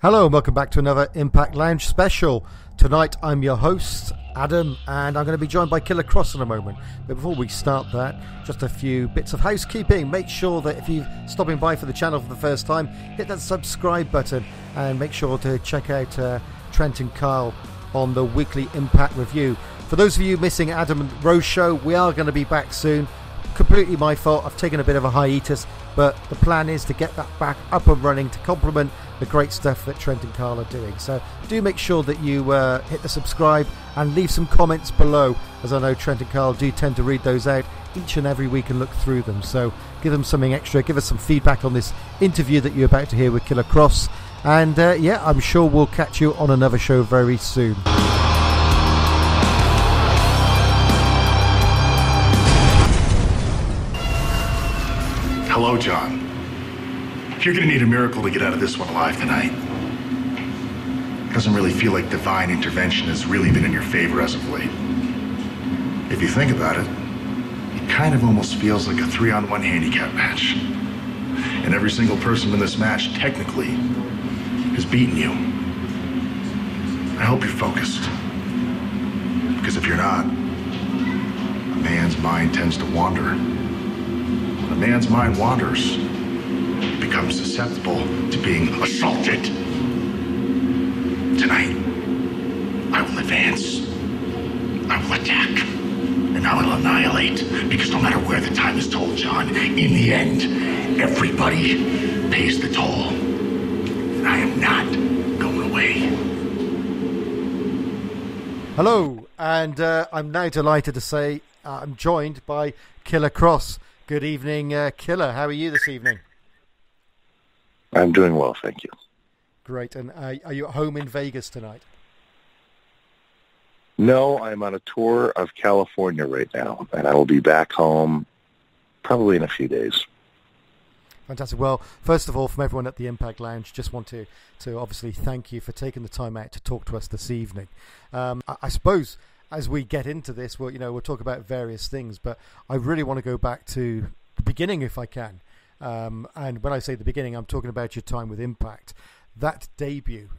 Hello and welcome back to another Impact Lounge special. Tonight I'm your host, Adam, and I'm going to be joined by Killer Kross in a moment. But before we start that, just a few bits of housekeeping. Make sure that if you're stopping by for the channel for the first time, hit that subscribe button and make sure to check out Trent and Carl on the weekly Impact Review. For those of you missing Adam and Rose show, we are going to be back soon. Completely my fault. I've taken a bit of a hiatus, but the plan is to get that back up and running to complement the great stuff that Trent and Carl are doing. So do make sure that you hit the subscribe and leave some comments below, as I know Trent and Carl do tend to read those out each and every week and look through them. So give them something extra, give us some feedback on this interview that you're about to hear with Killer Kross. And yeah, I'm sure we'll catch you on another show very soon. Hello, John. You're gonna need a miracle to get out of this one alive tonight. It doesn't really feel like divine intervention has really been in your favor as of late. If you think about it, it kind of almost feels like a 3-on-1 handicap match. And every single person in this match, technically, has beaten you. I hope you're focused. Because if you're not, a man's mind tends to wander. When a man's mind wanders, it becomes susceptible to being assaulted. Tonight, I will advance. I will attack. And I will annihilate. Because no matter where the time is told, John, in the end, everybody pays the toll. And I am not going away. Hello, and I'm now delighted to say I'm joined by Killer Kross. Good evening, Killer. How are you this evening? I'm doing well, thank you. Great. And are you at home in Vegas tonight? No, I'm on a tour of California right now, and I will be back home probably in a few days. Fantastic. Well, first of all, from everyone at the Impact Lounge, just want to obviously thank you for taking the time out to talk to us this evening. I suppose as we get into this, we'll talk about various things, but I really want to go back to the beginning if I can. And when I say the beginning, I'm talking about your time with Impact. That debut,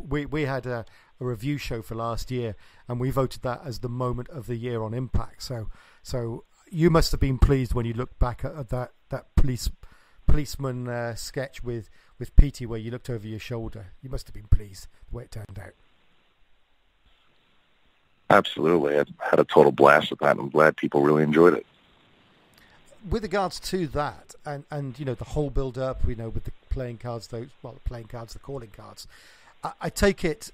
we had a review show for last year, and we voted that as the moment of the year on Impact. So you must have been pleased when you look back at that policeman sketch with Petey, where you looked over your shoulder. You must have been pleased the way it turned out. Absolutely. I had a total blast with that. I'm glad people really enjoyed it. With regards to that, and the whole build-up, with the playing cards, the calling cards, I take it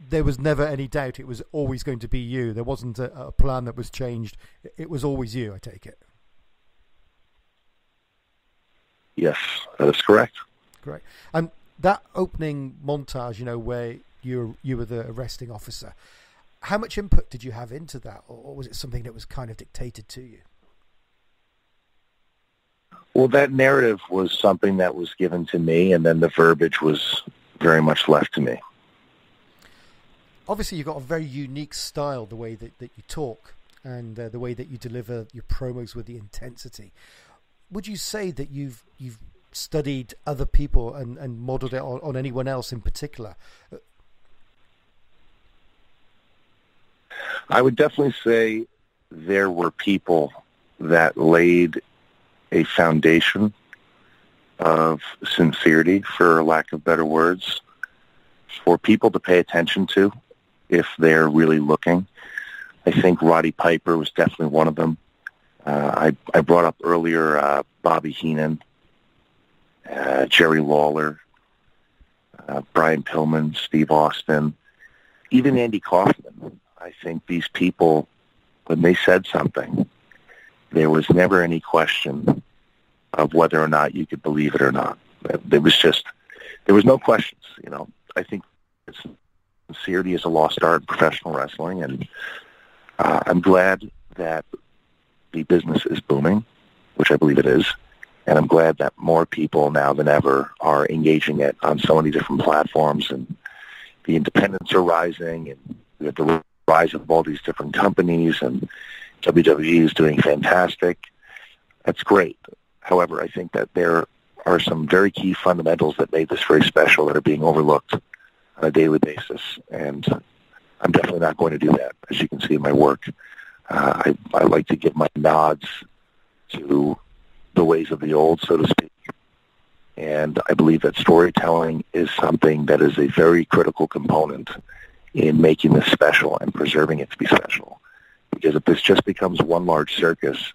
there was never any doubt it was always going to be you. There wasn't a plan that was changed. It was always you, I take it. Yes, that is correct. Great. And that opening montage, where you were the arresting officer, how much input did you have into that, or was it something that was kind of dictated to you? Well, that narrative was something that was given to me, and then the verbiage was very much left to me. Obviously, you've got a very unique style, the way that you talk and the way that you deliver your promos with the intensity. Would you say that you've studied other people and modeled it on anyone else in particular? I would definitely say there were people that laid a foundation of sincerity, for lack of better words, for people to pay attention to if they're really looking. I think Roddy Piper was definitely one of them. I brought up earlier Bobby Heenan, Jerry Lawler, Brian Pillman, Steve Austin, even Andy Kaufman. I think these people, when they said something, there was never any question of whether or not you could believe it or not. There was no questions. I think sincerity is a lost art in professional wrestling, and I'm glad that the business is booming, which I believe it is, and I'm glad that more people now than ever are engaging it on so many different platforms, and the independents are rising, and we have the rise of all these different companies, and WWE is doing fantastic. That's great. However, I think that there are some very key fundamentals that made this very special that are being overlooked on a daily basis. And I'm definitely not going to do that, as you can see in my work. I like to give my nods to the ways of the old, so to speak. And I believe that storytelling is something that is a very critical component in making this special and preserving it to be special. Because if this just becomes one large circus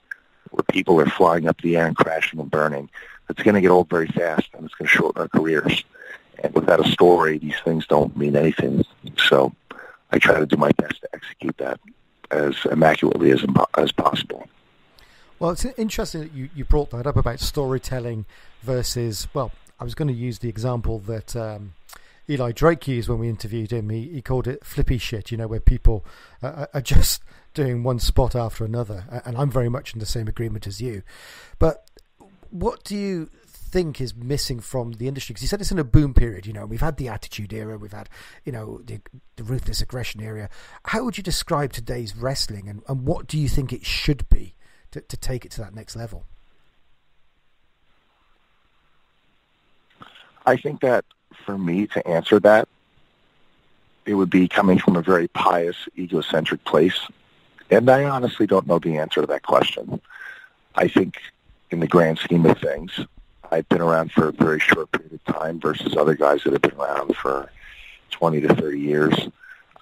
where people are flying up the air and crashing and burning, it's going to get old very fast, and it's going to shorten our careers. And without a story, these things don't mean anything. So I try to do my best to execute that as immaculately as possible. Well, it's interesting that you brought that up about storytelling versus, well, I was going to use the example that Eli Drake used when we interviewed him. He called it flippy shit, where people are just doing one spot after another. And I'm very much in the same agreement as you. But what do you think is missing from the industry? Because you said it's in a boom period, we've had the Attitude Era, we've had, the Ruthless Aggression Era. How would you describe today's wrestling, and what do you think it should be to take it to that next level? I think that for me to answer that, it would be coming from a very pious, egocentric place. And I honestly don't know the answer to that question. I think in the grand scheme of things, I've been around for a very short period of time versus other guys that have been around for 20 to 30 years.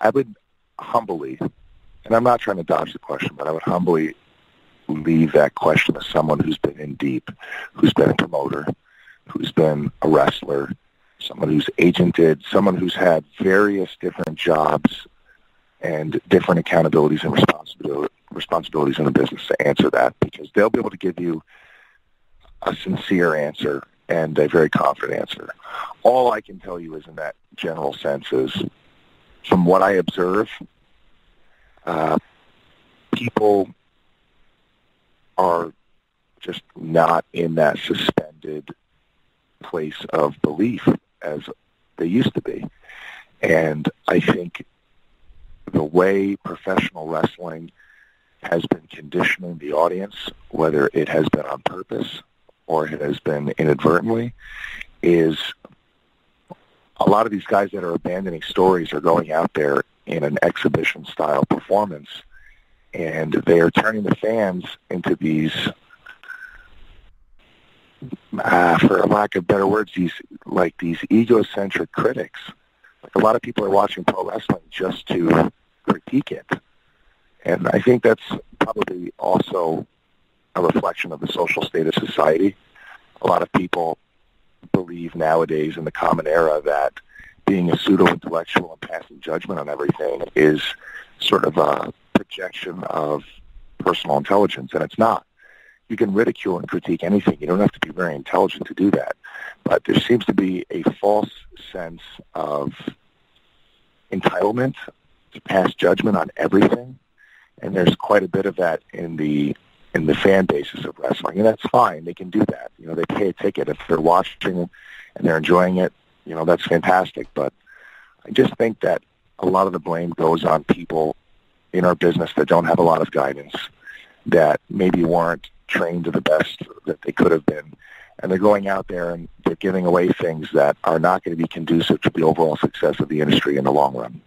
I would humbly, and I'm not trying to dodge the question, but I would humbly leave that question to someone who's been in deep, who's been a promoter, who's been a wrestler, someone who's agented, someone who's had various different jobs and different accountabilities and responsibilities in the business to answer that, because they'll be able to give you a sincere answer and a very confident answer. All I can tell you is in that general sense is, from what I observe, people are just not in that suspended place of belief as they used to be. And I think the way professional wrestling has been conditioning the audience, whether it has been on purpose or it has been inadvertently, is a lot of these guys that are abandoning stories are going out there in an exhibition-style performance, and they are turning the fans into these, for lack of better words, these egocentric critics. Like, a lot of people are watching pro wrestling just to critique it. And I think that's probably also a reflection of the social state of society. A lot of people believe nowadays in the common era that being a pseudo-intellectual and passing judgment on everything is sort of a projection of personal intelligence, and it's not. You can ridicule and critique anything. You don't have to be very intelligent to do that. But there seems to be a false sense of entitlement to pass judgment on everything, and there's quite a bit of that in the fan bases of wrestling, and that's fine. They can do that. They pay a ticket. If they're watching and they're enjoying it, that's fantastic. But I just think that a lot of the blame goes on people in our business that don't have a lot of guidance, that maybe weren't trained to the best that they could have been, and they're going out there and they're giving away things that are not going to be conducive to the overall success of the industry in the long run.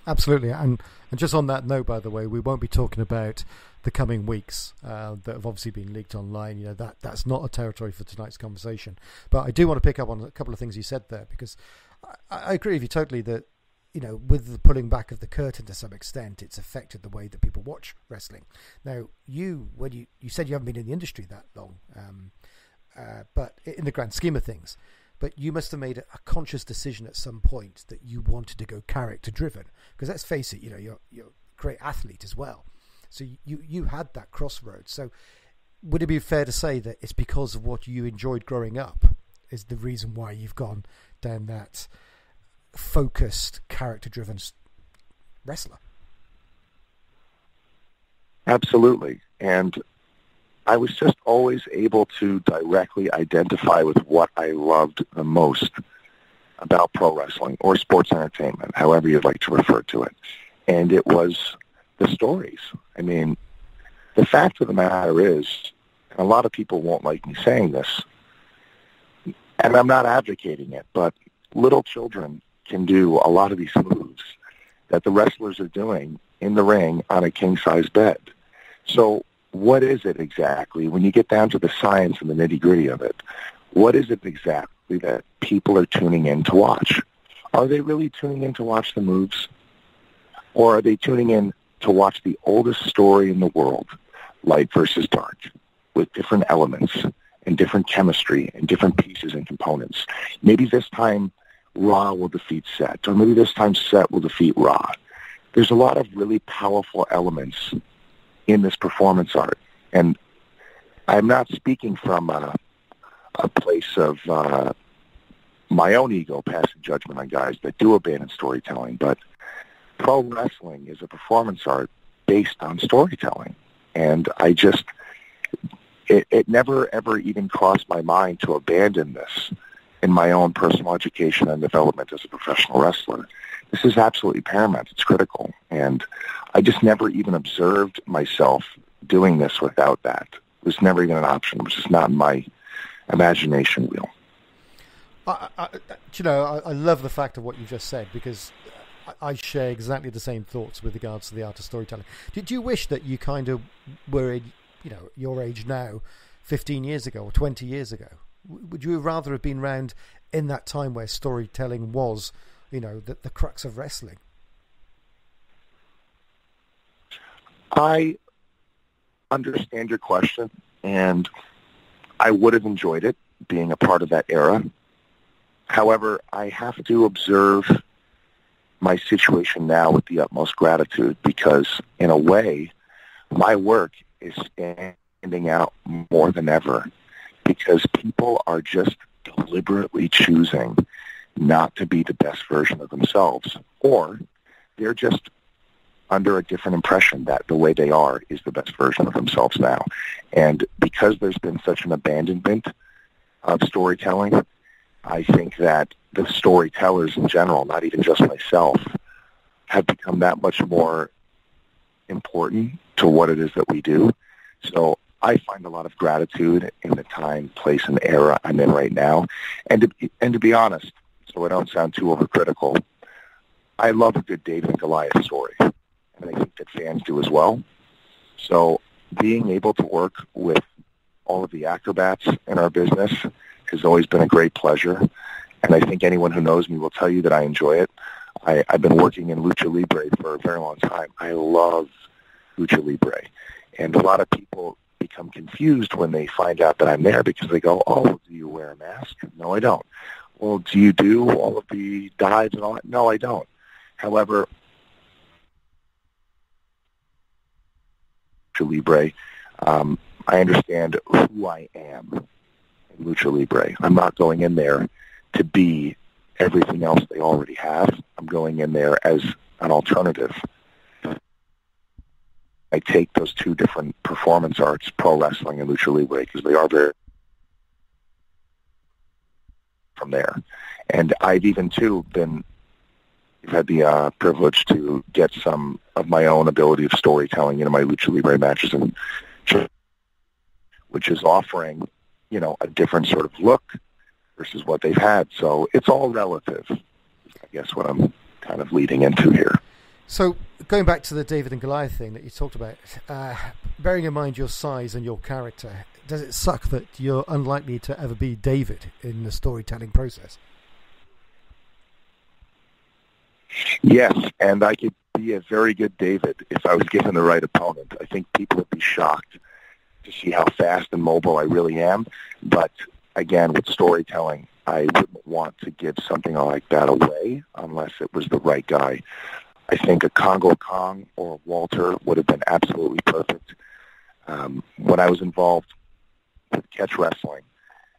Absolutely. And just on that note, by the way, we won't be talking about the coming weeks that have obviously been leaked online. That's not a territory for tonight's conversation. But I do want to pick up on a couple of things you said there, because I agree with you totally that, with the pulling back of the curtain to some extent, it's affected the way that people watch wrestling. Now, when you said you haven't been in the industry that long, but in the grand scheme of things, but you must have made a conscious decision at some point that you wanted to go character driven, because let's face it, you're a great athlete as well. So you had that crossroads. So would it be fair to say that it's because of what you enjoyed growing up is the reason why you've gone down that focused, character-driven wrestler? Absolutely. And I was just always able to directly identify with what I loved the most about pro wrestling or sports entertainment, however you'd like to refer to it. And it was the stories. I mean, the fact of the matter is, and a lot of people won't like me saying this, And I'm not advocating it, but little children can do a lot of these moves that the wrestlers are doing in the ring on a king-size bed. So what is it exactly, when you get down to the science and the nitty-gritty of it, what is it exactly that people are tuning in to watch? Are they really tuning in to watch the moves? Or are they tuning in to watch the oldest story in the world, light versus dark, with different elements and different chemistry and different pieces and components? Maybe this time Raw will defeat Set, or maybe this time Set will defeat Raw. There's a lot of really powerful elements in this performance art, and I'm not speaking from a place of my own ego passing judgment on guys that do abandon storytelling, but pro wrestling is a performance art based on storytelling, and it never ever even crossed my mind to abandon this in my own personal education and development as a professional wrestler. This is absolutely paramount. It's critical. And I just never even observed myself doing this without that. It was never even an option. It was just not in my imagination wheel. I love the fact of what you just said, because I share exactly the same thoughts with regards to the art of storytelling. Did you wish that you kind of were in, your age now, 15 years ago or 20 years ago? Would you rather have been around in that time where storytelling was, the crux of wrestling? I understand your question, and I would have enjoyed it, being a part of that era. However, I have to observe my situation now with the utmost gratitude, because in a way, my work is standing out more than ever, because people are just deliberately choosing not to be the best version of themselves, or they're just under a different impression that the way they are is the best version of themselves now. And because there's been such an abandonment of storytelling, I think that the storytellers in general, not even just myself, have become that much more important to what it is that we do. So I find a lot of gratitude in the time, place, and era I'm in right now. And to be honest, so I don't sound too overcritical, I love a good David and Goliath story, and I think that fans do as well. So being able to work with all of the acrobats in our business has always been a great pleasure, and I think anyone who knows me will tell you that I enjoy it. I've been working in Lucha Libre for a very long time. I love Lucha Libre, and a lot of people become confused when they find out that I'm there, because they go, "Oh, do you wear a mask?" No, I don't. Well, do you do all of the dives and all that? No, I don't. However, Lucha Libre, I understand who I am in Lucha Libre. I'm not going in there to be everything else they already have. I'm going in there as an alternative. I take those two different performance arts, pro wrestling and Lucha Libre, because they are very from there. And I've even, too, had the privilege to get some of my own ability of storytelling into my Lucha Libre matches, and which is offering, a different sort of look versus what they've had. So it's all relative, I guess, what I'm kind of leading into here. So going back to the David and Goliath thing that you talked about, bearing in mind your size and your character, does it suck that you're unlikely to ever be David in the storytelling process? Yes, and I could be a very good David if I was given the right opponent. I think people would be shocked to see how fast and mobile I really am. But again, with storytelling, I wouldn't want to give something like that away unless it was the right guy. I think a Congo Kong or a Walter would have been absolutely perfect. When I was involved with catch wrestling,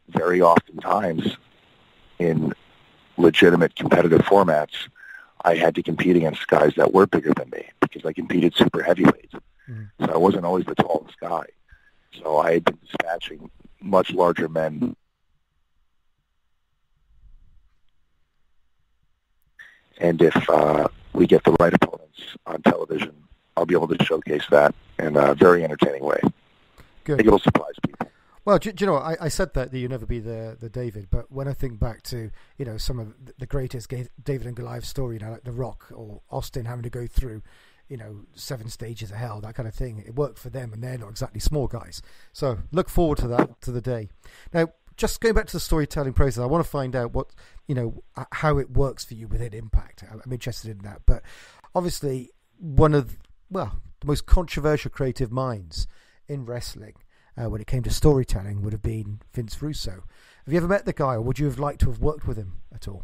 very oftentimes in legitimate competitive formats, I had to compete against guys that were bigger than me, because I competed super heavyweight. So I wasn't always the tallest guy. So I had been dispatching much larger men. And if we get the right opponents on television, I'll be able to showcase that in a very entertaining way. Good. I think it'll surprise people. Well, do you know, I said that you'll never be the David, but when I think back to, some of the greatest David and Goliath story, like The Rock or Austin having to go through, 7 stages of hell, that kind of thing, it worked for them, and they're not exactly small guys. So look forward to that, to the day. Now, just going back to the storytelling process, I want to find out what, how it works for you within Impact. I'm interested in that. But obviously, one of, the most controversial creative minds in wrestling when it came to storytelling would have been Vince Russo. Have you ever met the guy, or would you have liked to have worked with him at all?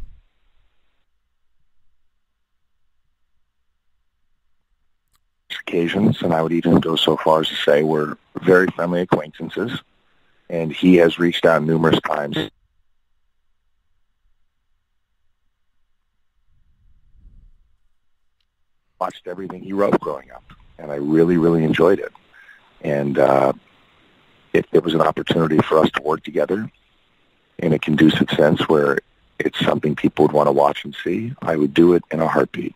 Occasions, and I would even go so far as to say we're very friendly acquaintances, and he has reached out numerous times. Watched everything he wrote growing up, and I really, really enjoyed it. And if there was an opportunity for us to work together in a conducive sense where it's something people would want to watch and see, I would do it in a heartbeat.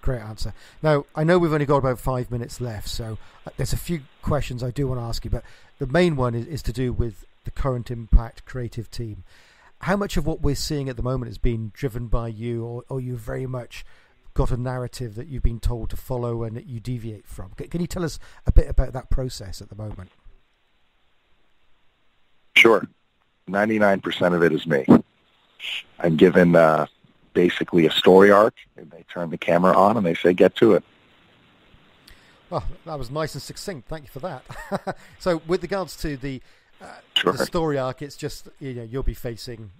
Great answer. Now, I know we've only got about 5 minutes left, so there's a few questions I do want to ask you, but the main one is to do with the current Impact creative team. How much of what we're seeing at the moment has been driven by you, or you very much got a narrative that you've been told to follow and that you deviate from? Can you tell us a bit about that process at the moment? Sure. 99% of it is me. I'm given basically a story arc, and they turn the camera on and they say, get to it. Well, that was nice and succinct. Thank you for that. So with regards to the story arc, it's just, you'll be facing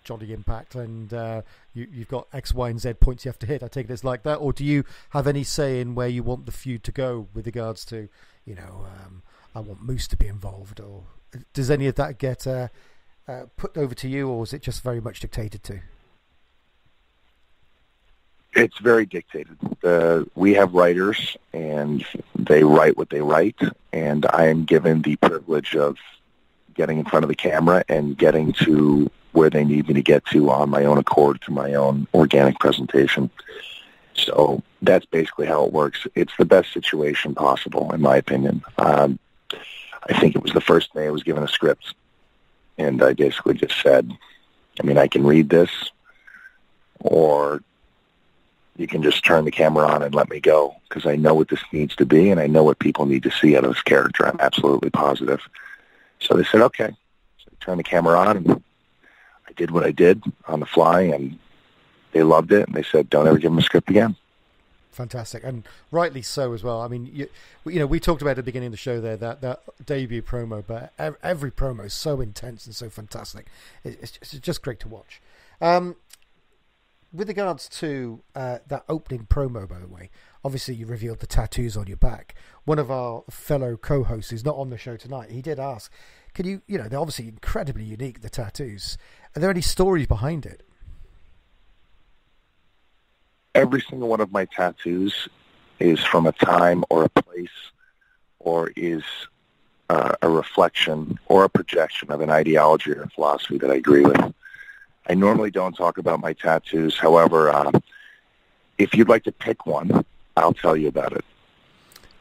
Johnny Impact, and you've got X, Y, and Z points you have to hit. I take it it's like that, or do you have any say in where you want the feud to go with regards to, I want Moose to be involved, or does any of that get put over to you, or is it just very much dictated to? It's very dictated. We have writers, and they write what they write, and I am given the privilege of getting in front of the camera and getting to where they need me to get to on my own accord through my own organic presentation. So that's basically how it works. It's the best situation possible, in my opinion. I think it was the first day I was given a script, and I basically just said, I can read this, or you can just turn the camera on and let me go, because I know what this needs to be, and I know what people need to see out of this character. I'm absolutely positive. So they said, okay. So I turned the camera on, and I did what I did on the fly, and they loved it, and they said, don't ever give them a script again. Fantastic, and rightly so as well. We talked about at the beginning of the show there that debut promo, but every promo is so intense and so fantastic. It's just great to watch. With regards to that opening promo, by the way, obviously you revealed the tattoos on your back. One of our fellow co-hosts who's not on the show tonight, he did ask, can you, they're obviously incredibly unique, the tattoos. Are there any stories behind it? Every single one of my tattoos is from a time or a place, or is a reflection or a projection of an ideology or a philosophy that I agree with. I normally don't talk about my tattoos. However, if you'd like to pick one, I'll tell you about it.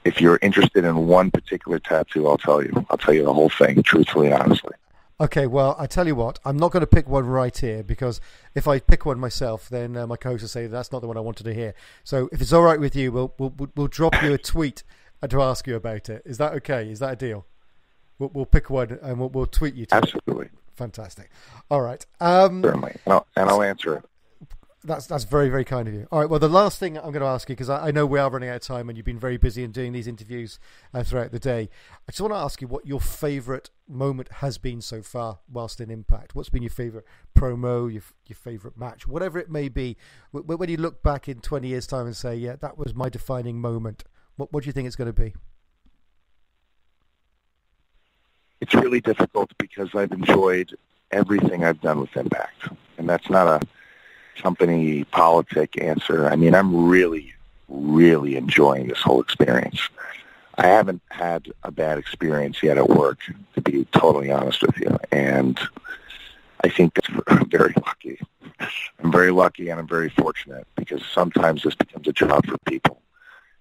If you're interested in one particular tattoo, I'll tell you. I'll tell you the whole thing, truthfully and honestly. Okay, well, I tell you what, I'm not going to pick one right here, because if I pick one myself, then my co-host will say that's not the one I wanted to hear. So if it's all right with you, we'll drop you a tweet to ask you about it. Is that okay? Is that a deal? We'll pick one and we'll tweet you to Absolutely. It. Fantastic. All right. Certainly. I'll answer it. That's very, very kind of you. All right. Well, the last thing I'm going to ask you, because I know we are running out of time and you've been very busy in doing these interviews throughout the day. I just want to ask you what your favourite moment has been so far whilst in Impact. What's been your favourite promo, your favourite match, whatever it may be. When you look back in 20 years' time and say, yeah, that was my defining moment, what do you think it's going to be? It's really difficult because I've enjoyed everything I've done with Impact. And that's not a company politic answer. I'm really, really enjoying this whole experience. I haven't had a bad experience yet at work, to be totally honest with you. And I think I'm very lucky. I'm very lucky and I'm very fortunate, because sometimes this becomes a job for people,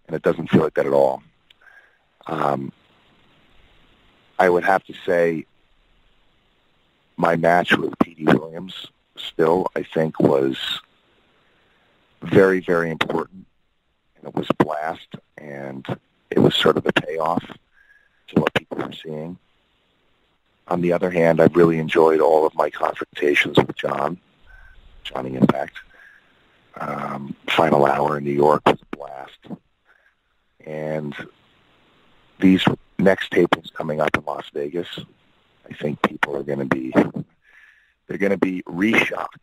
and it doesn't feel like that at all. I would have to say my match with Petey Williams still, I think, was very, very important. It was a blast, and it was sort of the payoff to what people were seeing. On the other hand, I've really enjoyed all of my confrontations with Johnny Impact. Final Hour in New York was a blast. And these next tapings coming up in Las Vegas, I think people are going to be, they're going to be re-shocked,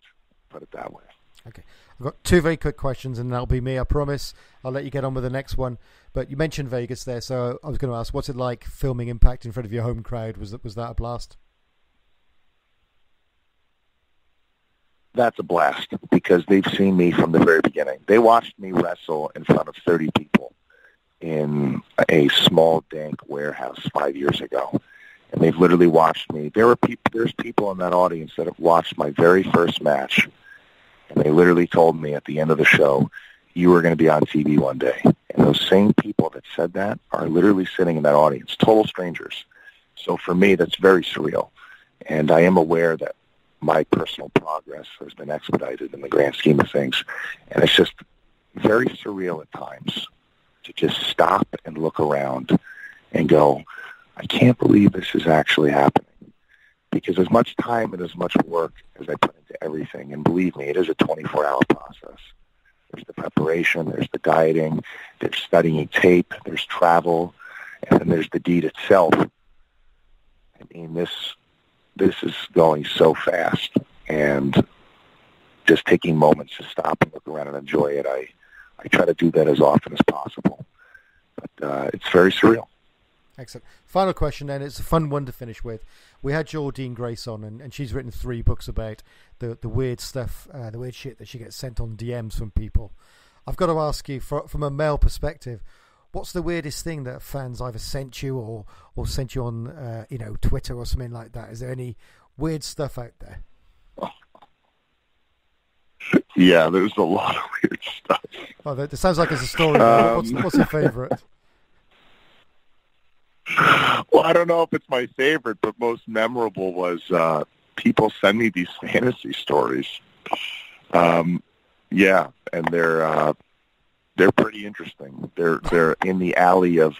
put it that way. Okay. I've got two very quick questions, and that'll be me, I promise. I'll let you get on with the next one. But you mentioned Vegas there, so I was going to ask, what's it like filming Impact in front of your home crowd? Was that a blast? That's a blast, because they've seen me from the very beginning. They watched me wrestle in front of 30 people in a small, dank warehouse 5 years ago. And they've literally watched me. There's people in that audience that have watched my very first match. And they literally told me at the end of the show, you were going to be on TV one day. And those same people that said that are literally sitting in that audience, total strangers. So for me, that's very surreal. And I am aware that my personal progress has been expedited in the grand scheme of things. And it's just very surreal at times to just stop and look around and go, I can't believe this is actually happening. Because as much time and as much work as I put into everything, and believe me, it is a 24-hour process. There's the preparation, there's the dieting, there's studying tape, there's travel, and then there's the deed itself. I mean, this is going so fast, and just taking moments to stop and look around and enjoy it, I try to do that as often as possible. But it's very surreal. Excellent. Final question then. It's a fun one to finish with. We had Jordine Grace on, and she's written 3 books about the weird stuff, the weird shit that she gets sent on DMs from people. I've got to ask you, from a male perspective, what's the weirdest thing that fans either sent you or sent you on Twitter or something like that? Is there any weird stuff out there? Yeah, there's a lot of weird stuff. Oh, that sounds like it's a story. What's your favourite? Well, I don't know if it's my favorite, but most memorable was people send me these fantasy stories. Yeah, and they're pretty interesting. They're in the alley of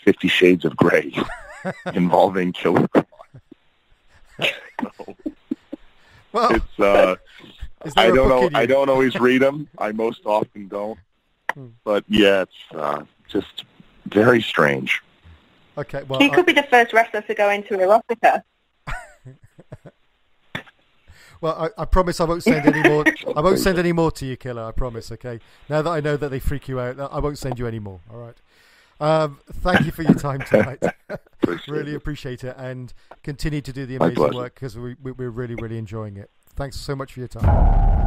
50 Shades of Grey involving Killer Kross. So, well, it's I don't know. I don't always read them. I most often don't. But yeah, it's just very strange. Okay, well, he could be the first wrestler to go into erotica. Well, I promise I won't send any more. I won't send any more to you, Killer. I promise. Okay. Now that I know that they freak you out, I won't send you any more. All right. Thank you for your time tonight. Really appreciate it, and continue to do the amazing work, because we're really, really enjoying it. Thanks so much for your time.